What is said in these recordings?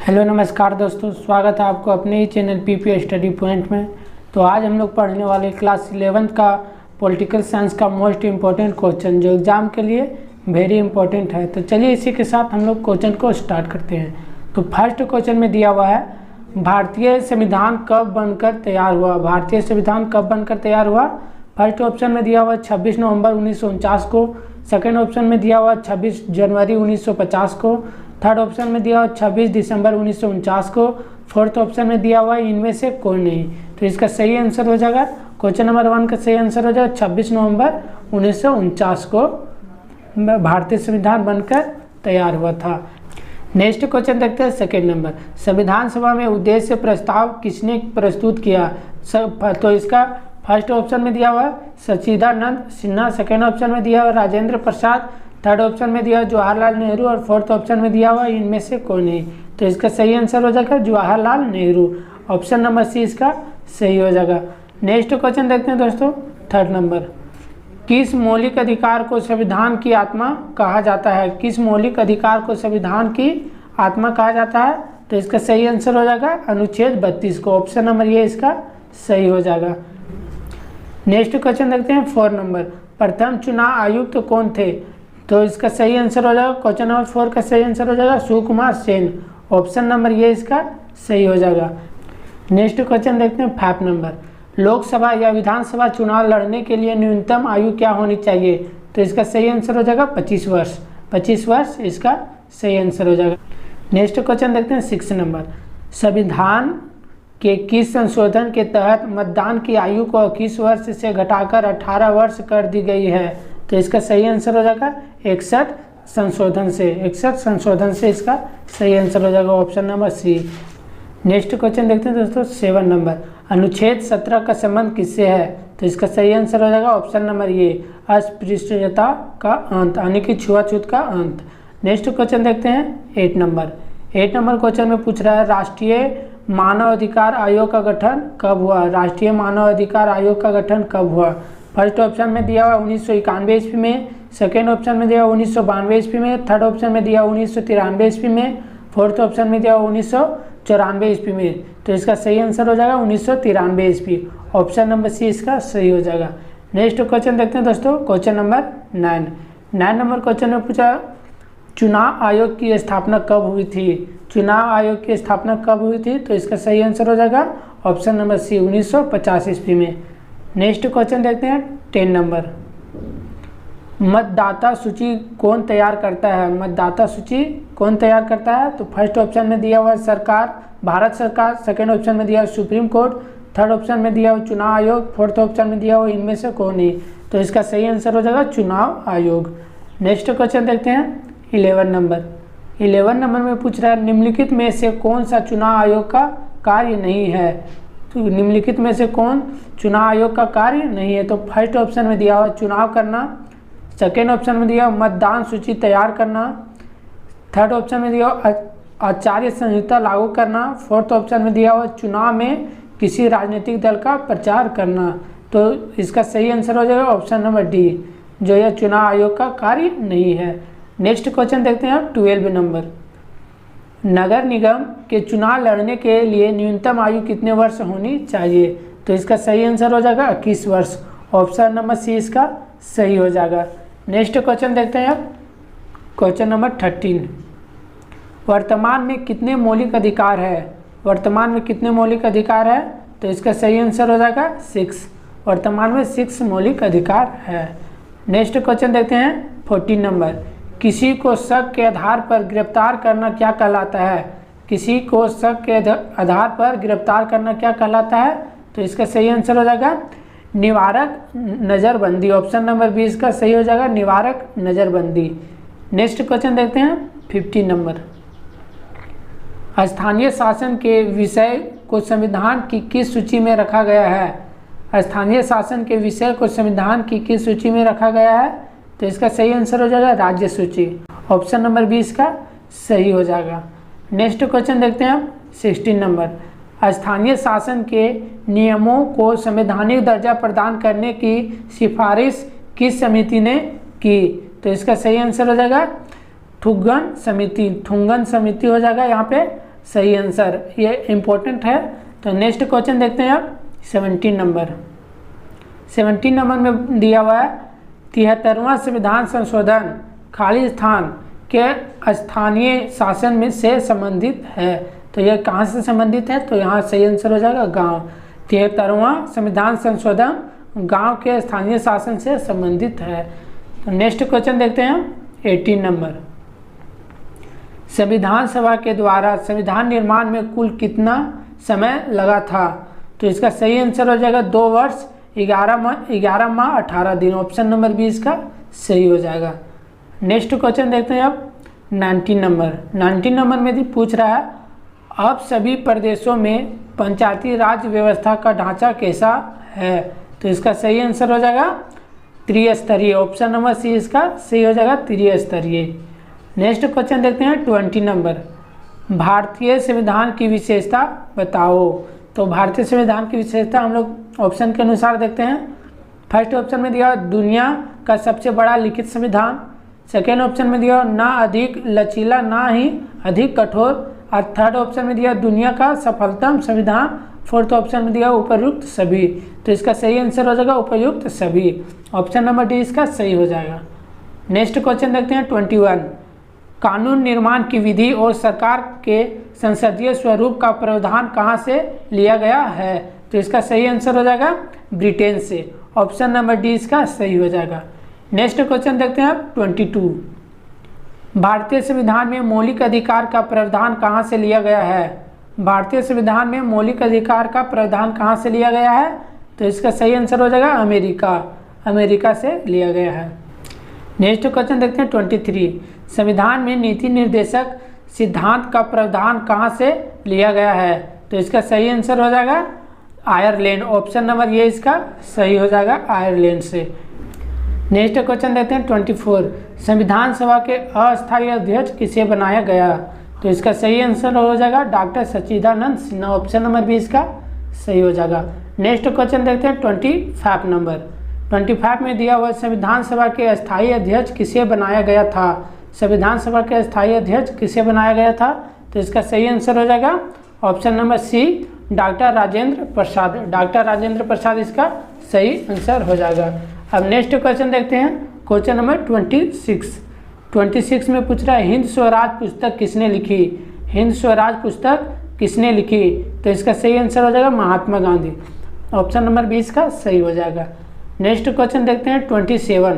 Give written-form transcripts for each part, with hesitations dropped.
Hello नमस्कार दोस्तों, स्वागत है आपको अपने ही चैनल पीपी स्टडी पॉइंट में। तो आज हम लोग पढ़ने वाले क्लास 11th का पॉलिटिकल साइंस का मोस्ट इम्पोर्टेंट क्वेश्चन जो एग्ज़ाम के लिए वेरी इंपॉर्टेंट है। तो चलिए इसी के साथ हम लोग क्वेश्चन को स्टार्ट करते हैं। तो फर्स्ट क्वेश्चन में दिया हुआ है, भारतीय संविधान कब बनकर तैयार हुआ। भारतीय संविधान कब बनकर तैयार हुआ। फर्स्ट ऑप्शन में दिया हुआ 26 नवंबर 1949 को, सेकेंड ऑप्शन में दिया हुआ 26 जनवरी 1950 को, थर्ड ऑप्शन में दिया हुआ 26 दिसंबर 1949 को, फोर्थ ऑप्शन में दिया हुआ इनमें से कोई नहीं। तो इसका सही आंसर हो जाएगा, क्वेश्चन नंबर 1 का सही आंसर हो जाएगा 26 नवंबर 1949 को भारतीय संविधान बनकर तैयार हुआ था। नेक्स्ट क्वेश्चन देखते हैं सेकेंड नंबर, संविधान सभा में उद्देश्य प्रस्ताव किसने प्रस्तुत किया। तो इसका फर्स्ट ऑप्शन में दिया हुआ सच्चिदानंद सिन्हा, सेकेंड ऑप्शन में दिया हुआ राजेंद्र प्रसाद, थर्ड ऑप्शन में दिया हुआ जवाहरलाल नेहरू और फोर्थ ऑप्शन में दिया हुआ इनमें से कोई नहीं। तो इसका सही आंसर हो जाएगा Jawaharlal Nehru, option number C इसका सही हो जाएगा। नेक्स्ट क्वेश्चन देखते हैं दोस्तों थर्ड नंबर, किस मौलिक अधिकार को संविधान की आत्मा कहा जाता है। किस मौलिक अधिकार को संविधान की आत्मा कहा जाता है। तो इसका सही आंसर हो जाएगा अनुच्छेद 32 को, ऑप्शन नंबर ये इसका सही हो जाएगा। नेक्स्ट क्वेश्चन देखते हैं 4 नंबर, प्रथम चुनाव आयुक्त कौन थे। तो इसका सही आंसर हो जाएगा क्वेश्चन नंबर 4 का सही आंसर हो जाएगा सुकुमार सेन, ऑप्शन नंबर ये इसका सही हो जाएगा। नेक्स्ट क्वेश्चन देखते हैं 5 नंबर, लोकसभा या विधानसभा चुनाव लड़ने के लिए न्यूनतम आयु क्या होनी चाहिए। तो इसका सही आंसर हो जाएगा 25 वर्ष, 25 वर्ष इसका सही आंसर हो जाएगा। नेक्स्ट क्वेश्चन देखते हैं 6 नंबर, संविधान के किस संशोधन के तहत मतदान की आयु को 21 वर्ष से घटाकर 18 वर्ष कर दी गई है। तो इसका सही आंसर हो जाएगा 61 संशोधन से इसका सही आंसर हो जाएगा, option number C. Next question देखते हैं दोस्तों 7 नंबर, अनुच्छेद 17 का संबंध किससे है। तो इसका सही आंसर हो जाएगा ऑप्शन नंबर ये अस्पृश्यता का अंत, यानी कि छुआछूत का अंत। नेक्स्ट क्वेश्चन देखते हैं 8 नंबर, 8 नंबर क्वेश्चन में पूछ रहा है राष्ट्रीय मानव अधिकार आयोग का गठन कब हुआ। राष्ट्रीय मानव अधिकार आयोग का गठन कब हुआ। फर्स्ट ऑप्शन में दिया हुआ 1991 ईस्वी में, सेकेंड ऑप्शन में दिया हुआ 1992 ईस्वी में, थर्ड ऑप्शन में दिया हुआ 1993 ईस्वी में, फोर्थ ऑप्शन में दिया हुआ 1994 ईस्वी में। तो इसका सही आंसर हो जाएगा 1993 ईस्वी, ऑप्शन नंबर सी इसका सही हो जाएगा। नेक्स्ट क्वेश्चन देखते हैं दोस्तों क्वेश्चन नंबर 9 नंबर क्वेश्चन में पूछा चुनाव आयोग की स्थापना कब हुई थी। चुनाव आयोग की स्थापना कब हुई थी। तो इसका सही आंसर हो जाएगा ऑप्शन नंबर सी 1950 ईस्वी में। नेक्स्ट क्वेश्चन देखते हैं 10 नंबर, मतदाता सूची कौन तैयार करता है। मतदाता सूची कौन तैयार करता है। तो फर्स्ट ऑप्शन में दिया हुआ सरकार, भारत सरकार, सेकेंड ऑप्शन में दिया हुआ सुप्रीम कोर्ट, थर्ड ऑप्शन में दिया हुआ चुनाव आयोग, फोर्थ ऑप्शन में दिया हुआ इनमें से कौन नहीं। तो इसका सही आंसर हो जाएगा चुनाव आयोग। नेक्स्ट क्वेश्चन देखते हैं 11 नंबर, 11 नंबर में पूछ रहा है निम्नलिखित में से कौन सा चुनाव आयोग का कार्य नहीं है। तो निम्नलिखित में से कौन चुनाव आयोग का कार्य नहीं है। तो फर्स्ट ऑप्शन में दिया हुआ चुनाव करना, सेकेंड ऑप्शन में दिया हुआ मतदान सूची तैयार करना, थर्ड ऑप्शन में दिया हुआ आचार्य संहिता लागू करना, फोर्थ ऑप्शन में दिया हुआ चुनाव में किसी राजनीतिक दल का प्रचार करना। तो इसका सही आंसर हो जाएगा ऑप्शन नंबर डी, जो यह चुनाव आयोग का कार्य नहीं है। नेक्स्ट क्वेश्चन देखते हैं आप 12 नंबर, नगर निगम के चुनाव लड़ने के लिए न्यूनतम आयु कितने वर्ष होनी चाहिए। तो इसका सही आंसर हो जाएगा 21 वर्ष, ऑप्शन नंबर सी इसका सही हो जाएगा। नेक्स्ट क्वेश्चन देखते हैं आप क्वेश्चन नंबर 13, वर्तमान में कितने मौलिक अधिकार है। वर्तमान में कितने मौलिक अधिकार है। तो इसका सही आंसर हो जाएगा 6, वर्तमान में 6 मौलिक अधिकार है। नेक्स्ट क्वेश्चन देखते हैं 14 नंबर, किसी को शक के आधार पर गिरफ्तार करना क्या कहलाता है। किसी को शक के आधार पर गिरफ्तार करना क्या कहलाता है। तो इसका सही आंसर हो जाएगा निवारक नज़रबंदी, ऑप्शन नंबर बी इसका सही हो जाएगा निवारक नज़रबंदी। नेक्स्ट क्वेश्चन देखते हैं 15 नंबर, स्थानीय शासन के विषय को संविधान की किस सूची में रखा गया है। स्थानीय शासन के विषय को संविधान की किस सूची में रखा गया है। तो इसका सही आंसर हो जाएगा राज्य सूची, ऑप्शन नंबर बी इसका सही हो जाएगा। नेक्स्ट क्वेश्चन देखते हैं आप 16 नंबर, स्थानीय शासन के नियमों को संवैधानिक दर्जा प्रदान करने की सिफारिश किस समिति ने की। तो इसका सही आंसर हो जाएगा ठुंगन समिति हो जाएगा यहाँ पे सही आंसर, ये इम्पोर्टेंट है। तो नेक्स्ट क्वेश्चन देखते हैं अब 17 नंबर। 17 नंबर में दिया हुआ है 73वां संविधान संशोधन खाली स्थान के स्थानीय शासन में से संबंधित है। तो यह कहाँ से संबंधित है? तो यहाँ सही आंसर हो जाएगा गांव। 73वां संविधान संशोधन गांव के स्थानीय शासन से संबंधित है। तो नेक्स्ट क्वेश्चन देखते हैं 18 नंबर। संविधान सभा के द्वारा संविधान निर्माण में कुल कितना समय लगा था? तो इसका सही आंसर हो जाएगा 2 वर्ष 11 माह 18 दिन। ऑप्शन नंबर 20 का सही हो जाएगा। नेक्स्ट क्वेश्चन देखते हैं अब 19 नंबर। 19 नंबर में भी पूछ रहा है अब सभी प्रदेशों में पंचायती राज व्यवस्था का ढांचा कैसा है? तो इसका सही आंसर हो जाएगा त्रिस्तरीय। ऑप्शन नंबर सी इसका सही हो जाएगा, त्रिस्तरीय। नेक्स्ट क्वेश्चन देखते हैं 20 नंबर। भारतीय संविधान की विशेषता बताओ। तो भारतीय संविधान की विशेषता हम लोग ऑप्शन के अनुसार देखते हैं। फर्स्ट ऑप्शन में दिया दुनिया का सबसे बड़ा लिखित संविधान। सेकेंड ऑप्शन में दिया ना अधिक लचीला ना ही अधिक कठोर। और थर्ड ऑप्शन में दिया दुनिया का सफलतम संविधान। फोर्थ ऑप्शन में दिया उपयुक्त सभी। तो इसका सही आंसर हो जाएगा उपयुक्त सभी। ऑप्शन नंबर डी इसका सही हो जाएगा। नेक्स्ट क्वेश्चन देखते हैं 21। कानून निर्माण की विधि और सरकार के संसदीय स्वरूप का प्रावधान कहाँ से लिया गया है? तो इसका सही आंसर हो जाएगा ब्रिटेन से। ऑप्शन नंबर डी इसका सही हो जाएगा। नेक्स्ट क्वेश्चन देखते हैं अब 22। भारतीय संविधान में मौलिक अधिकार का प्रावधान कहाँ से लिया गया है? भारतीय संविधान में मौलिक अधिकार का प्रावधान कहाँ से लिया गया है? तो इसका सही आंसर हो जाएगा अमेरिका से लिया गया है। नेक्स्ट क्वेश्चन देखते हैं 23। संविधान में नीति निर्देशक सिद्धांत का प्रावधान कहाँ से लिया गया है? तो इसका सही आंसर हो जाएगा आयरलैंड। ऑप्शन नंबर ये इसका सही हो जाएगा आयरलैंड से। नेक्स्ट क्वेश्चन देखते हैं 24। संविधान सभा के अस्थायी अध्यक्ष किसे बनाया गया? तो इसका सही आंसर हो जाएगा डॉक्टर सच्चिदानंद सिन्हा। ऑप्शन नंबर 20 का सही हो जाएगा। नेक्स्ट क्वेश्चन देखते हैं 25 नंबर। 25 में दिया हुआ संविधान सभा के अस्थायी अध्यक्ष किसे बनाया गया था? संविधान सभा के अस्थायी अध्यक्ष किसे बनाया गया था? तो इसका सही आंसर हो जाएगा option number C doctor Rajendra Prasad. Doctor Rajendra Prasad इसका सही आंसर हो जाएगा। अब नेक्स्ट क्वेश्चन देखते हैं क्वेश्चन नंबर 26 में पूछ रहा है हिंद स्वराज पुस्तक किसने लिखी? हिंद स्वराज पुस्तक किसने लिखी? तो इसका सही आंसर हो जाएगा महात्मा गांधी। ऑप्शन नंबर 20 का सही हो जाएगा। नेक्स्ट क्वेश्चन देखते हैं 27।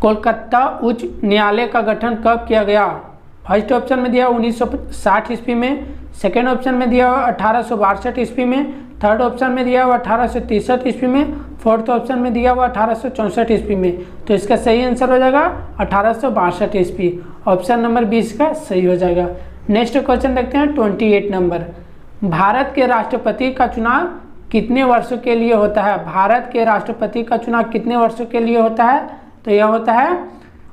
कोलकाता उच्च न्यायालय का गठन कब किया गया? फर्स्ट ऑप्शन में दिया 1960 ईस्वी में। सेकेंड ऑप्शन में दिया 1862 ईस्वी में। थर्ड ऑप्शन में दिया हुआ 1863 ईस्वी में। फोर्थ ऑप्शन में दिया हुआ 1864 ईस्वी में। तो इसका सही आंसर हो जाएगा 1862 ईस्वी। ऑप्शन नंबर 20 का सही हो जाएगा। नेक्स्ट क्वेश्चन देखते हैं 28 नंबर। भारत के राष्ट्रपति का चुनाव कितने वर्षों के लिए होता है? भारत के राष्ट्रपति का चुनाव कितने वर्षों के लिए होता है? तो यह होता है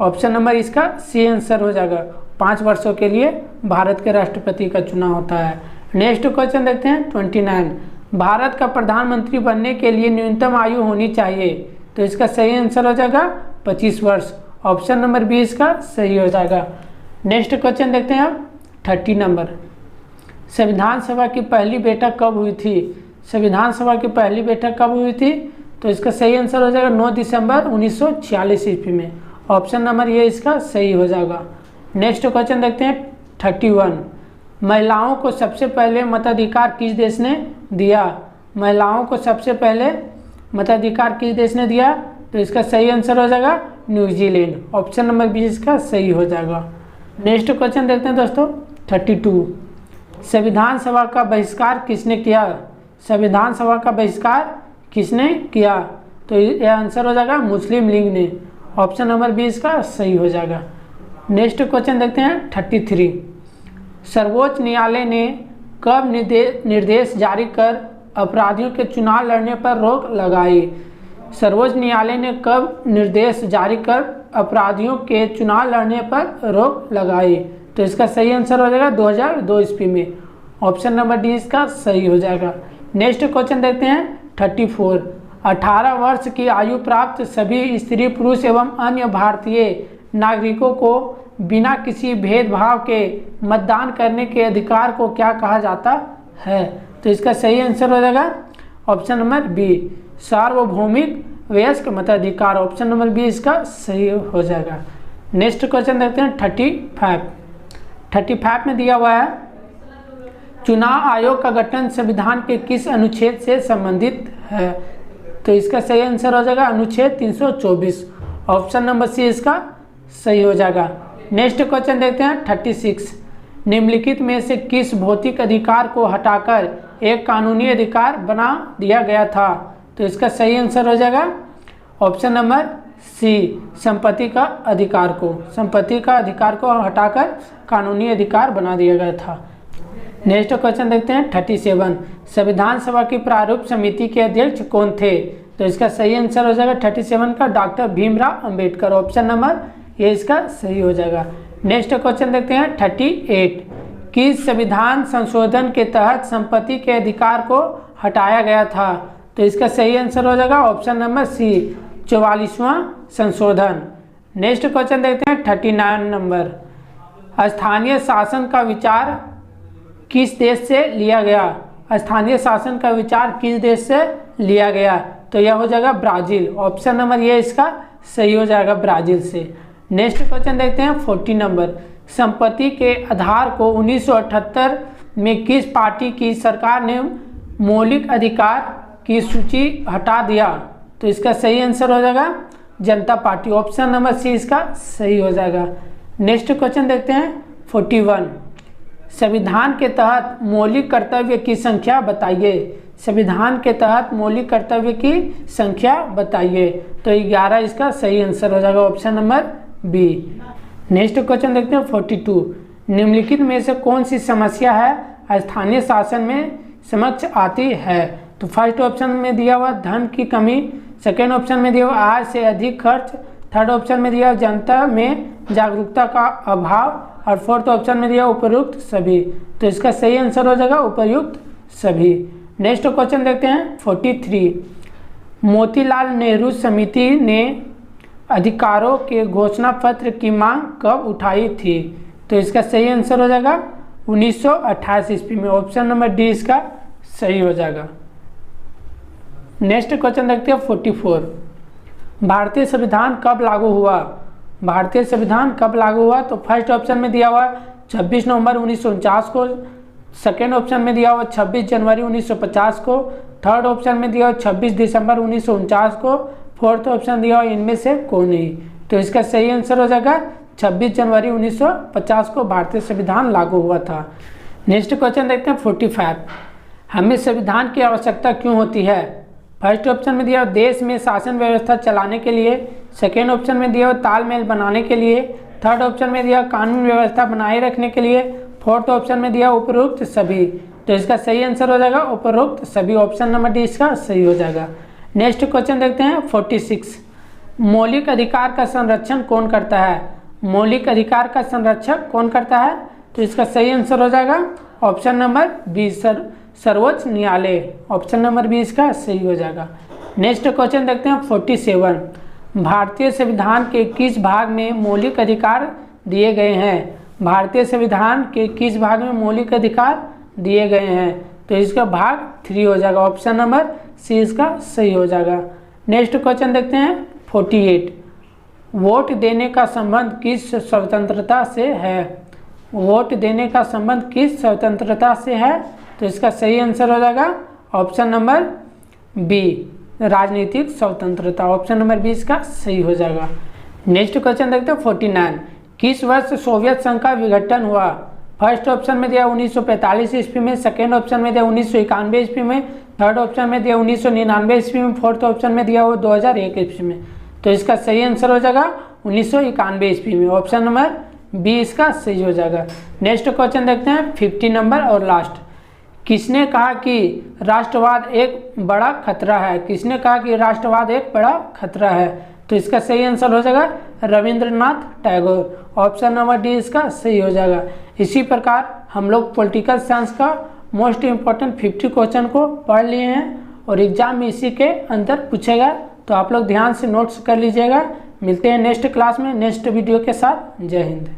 ऑप्शन नंबर इसका सी आंसर हो जाएगा 5 वर्षों के लिए भारत के राष्ट्रपति का चुनाव होता है। नेक्स्ट क्वेश्चन देखते हैं 29। भारत का प्रधानमंत्री बनने के लिए न्यूनतम आयु होनी चाहिए। तो इसका सही आंसर हो जाएगा 25 वर्ष। ऑप्शन नंबर 20 का सही हो जाएगा। नेक्स्ट क्वेश्चन देखते हैं अब 30 नंबर। संविधान सभा की पहली बैठक कब हुई थी? संविधान सभा की पहली बैठक कब हुई थी? तो इसका सही आंसर हो जाएगा 9 दिसंबर 1946 ईस्वी में। ऑप्शन नंबर ये इसका सही हो जाएगा। नेक्स्ट क्वेश्चन देखते हैं 31। महिलाओं को सबसे पहले मताधिकार किस देश ने दिया? महिलाओं को सबसे पहले मताधिकार किस देश ने दिया? तो इसका सही आंसर हो जाएगा न्यूजीलैंड। ऑप्शन नंबर 20 का सही हो जाएगा। नेक्स्ट क्वेश्चन देखते हैं दोस्तों 32। संविधान सभा का बहिष्कार किसने किया? संविधान सभा का बहिष्कार किसने किया? तो यह आंसर हो जाएगा मुस्लिम लीग ने। ऑप्शन नंबर 20 का सही हो जाएगा। नेक्स्ट क्वेश्चन देखते हैं 33। सर्वोच्च न्यायालय ने कब निर्देश जारी कर अपराधियों के चुनाव लड़ने पर रोक लगाई? सर्वोच्च न्यायालय ने कब निर्देश जारी कर अपराधियों के चुनाव लड़ने पर रोक लगाई? तो इसका सही आंसर हो जाएगा 2002 ईस्वी में। ऑप्शन नंबर डी इसका सही हो जाएगा। नेक्स्ट क्वेश्चन देखते हैं 34। 18 वर्ष की आयु प्राप्त सभी स्त्री पुरुष एवं अन्य भारतीय नागरिकों को बिना किसी भेदभाव के मतदान करने के अधिकार को क्या कहा जाता है? तो इसका सही आंसर हो जाएगा ऑप्शन नंबर बी, सार्वभौमिक वयस्क मताधिकार। ऑप्शन नंबर बी इसका सही हो जाएगा। नेक्स्ट क्वेश्चन देखते हैं 35 में दिया हुआ है, चुनाव आयोग का गठन संविधान के किस अनुच्छेद से संबंधित है? तो इसका सही आंसर हो जाएगा अनुच्छेद 324। ऑप्शन नंबर सी इसका सही हो जाएगा। नेक्स्ट क्वेश्चन देखते हैं 36, निम्नलिखित में से किस भौतिक अधिकार को हटाकर एक कानूनी अधिकार बना दिया गया था? तो इसका सही आंसर हो जाएगा ऑप्शन नंबर सी, संपत्ति का अधिकार को हटाकर कानूनी अधिकार बना दिया गया था। नेक्स्ट क्वेश्चन देखते हैं 37, संविधान सभा की प्रारूप समिति के अध्यक्ष कौन थे? तो इसका सही आंसर हो जाएगा 37 का doctor Bhimrao Ambedkar. Option number ये इसका सही हो जाएगा। नेक्स्ट क्वेश्चन देखते हैं 38, किस संविधान संशोधन के तहत संपत्ति के अधिकार को हटाया गया था? तो इसका सही आंसर हो जाएगा ऑप्शन नंबर सी, 44वां संशोधन। नेक्स्ट क्वेश्चन देखते हैं 39 नंबर, स्थानीय शासन का विचार किस देश से लिया गया? स्थानीय शासन का विचार किस देश से लिया गया? तो यह हो जाएगा ब्राज़ील। ऑप्शन नंबर ये इसका सही हो जाएगा ब्राज़ील से। नेक्स्ट क्वेश्चन देखते हैं 40 नंबर, संपत्ति के आधार को 1978 में किस पार्टी की सरकार ने मौलिक अधिकार की सूची हटा दिया? तो इसका सही आंसर हो जाएगा जनता पार्टी। ऑप्शन नंबर सी इसका सही हो जाएगा। नेक्स्ट क्वेश्चन देखते हैं 41, संविधान के तहत मौलिक कर्तव्य की संख्या बताइए। संविधान के तहत मौलिक कर्तव्य की संख्या बताइए। तो 11 इसका सही आंसर हो जाएगा option number B. Next question देखते हैं 42, निम्नलिखित में से कौन सी समस्या है स्थानीय शासन में समक्ष आती है? तो फर्स्ट ऑप्शन में दिया हुआ धन की कमी, सेकेंड ऑप्शन में दिया हुआ आय से अधिक खर्च, थर्ड ऑप्शन में दिया जनता में जागरूकता का अभाव, और फोर्थ ऑप्शन में दिया उपयुक्त सभी। तो इसका सही आंसर हो जाएगा उपयुक्त सभी। नेक्स्ट क्वेश्चन देखते हैं 43, मोतीलाल नेहरू समिति ने अधिकारों के घोषणा पत्र की मांग कब उठाई थी? तो इसका सही आंसर हो जाएगा 1928 ईस्वी में। ऑप्शन नंबर डी इसका सही हो जाएगा। नेक्स्ट क्वेश्चन देखते हैं 44, भारतीय संविधान कब लागू हुआ? भारतीय संविधान कब लागू हुआ? तो फर्स्ट ऑप्शन में दिया हुआ 26 नवंबर 1949 को, सेकेंड ऑप्शन में दिया हुआ 26 जनवरी 1950 को, थर्ड ऑप्शन में दिया हुआ 26 दिसंबर 1949 को, फोर्थ ऑप्शन दिया हुआ इनमें से कौन नहीं? तो इसका सही आंसर हो जाएगा 26 जनवरी 1950 को भारतीय संविधान लागू हुआ था। नेक्स्ट क्वेश्चन देखते हैं 45, हमें संविधान की आवश्यकता क्यों होती है? फर्स्ट ऑप्शन में दिया हुआ देश में शासन व्यवस्था चलाने के लिए, सेकेंड ऑप्शन में दिया हुआ तालमेल बनाने के लिए, थर्ड ऑप्शन में दिया कानून व्यवस्था बनाए रखने के लिए, फोर्थ ऑप्शन में दिया उपरोक्त सभी। तो इसका सही आंसर हो जाएगा उपरोक्त सभी। ऑप्शन नंबर डी इसका सही हो जाएगा। नेक्स्ट क्वेश्चन देखते हैं 46, मौलिक अधिकार का संरक्षण कौन करता है? मौलिक अधिकार का संरक्षण कौन करता है? तो इसका सही आंसर हो जाएगा ऑप्शन नंबर बी, सर्वोच्च न्यायालय। ऑप्शन नंबर बी इसका सही हो जाएगा। नेक्स्ट क्वेश्चन देखते हैं 47, भारतीय संविधान के किस भाग में मौलिक अधिकार दिए गए हैं? भारतीय संविधान के किस भाग में मौलिक अधिकार दिए गए हैं? तो इसका भाग 3 हो जाएगा। ऑप्शन नंबर सी इसका सही हो जाएगा। नेक्स्ट क्वेश्चन देखते हैं 48, वोट देने का संबंध किस स्वतंत्रता से है? वोट देने का संबंध किस स्वतंत्रता से है? तो इसका सही आंसर हो जाएगा ऑप्शन नंबर बी, राजनीतिक स्वतंत्रता। ऑप्शन नंबर बी इसका सही हो जाएगा। नेक्स्ट क्वेश्चन देखते हैं 49, किस वर्ष सोवियत संघ का विघटन हुआ? फर्स्ट ऑप्शन में दिया 1945 ईस्वी में, सेकेंड ऑप्शन में दिया 1991 ईस्वी में, थर्ड ऑप्शन में दिया 1999 ईस्वी में, फोर्थ ऑप्शन में दिया वो 2001 ईस्वी में। तो इसका सही आंसर हो जाएगा 1991 ईस्वी में। ऑप्शन नंबर बी इसका सही हो जाएगा। नेक्स्ट क्वेश्चन देखते हैं 50 नंबर और लास्ट, किसने कहा कि राष्ट्रवाद एक बड़ा खतरा है? किसने कहा कि राष्ट्रवाद एक बड़ा खतरा है? तो इसका सही आंसर हो जाएगा Rabindranath Tagore. Option number D इसका सही हो जाएगा। इसी प्रकार हम लोग पॉलिटिकल साइंस का मोस्ट इम्पोर्टेंट 50 क्वेश्चन को पढ़ लिए हैं और एग्जाम में इसी के अंदर पूछेगा, तो आप लोग ध्यान से नोट्स कर लीजिएगा। मिलते हैं नेक्स्ट क्लास में नेक्स्ट वीडियो के साथ। जय हिंद।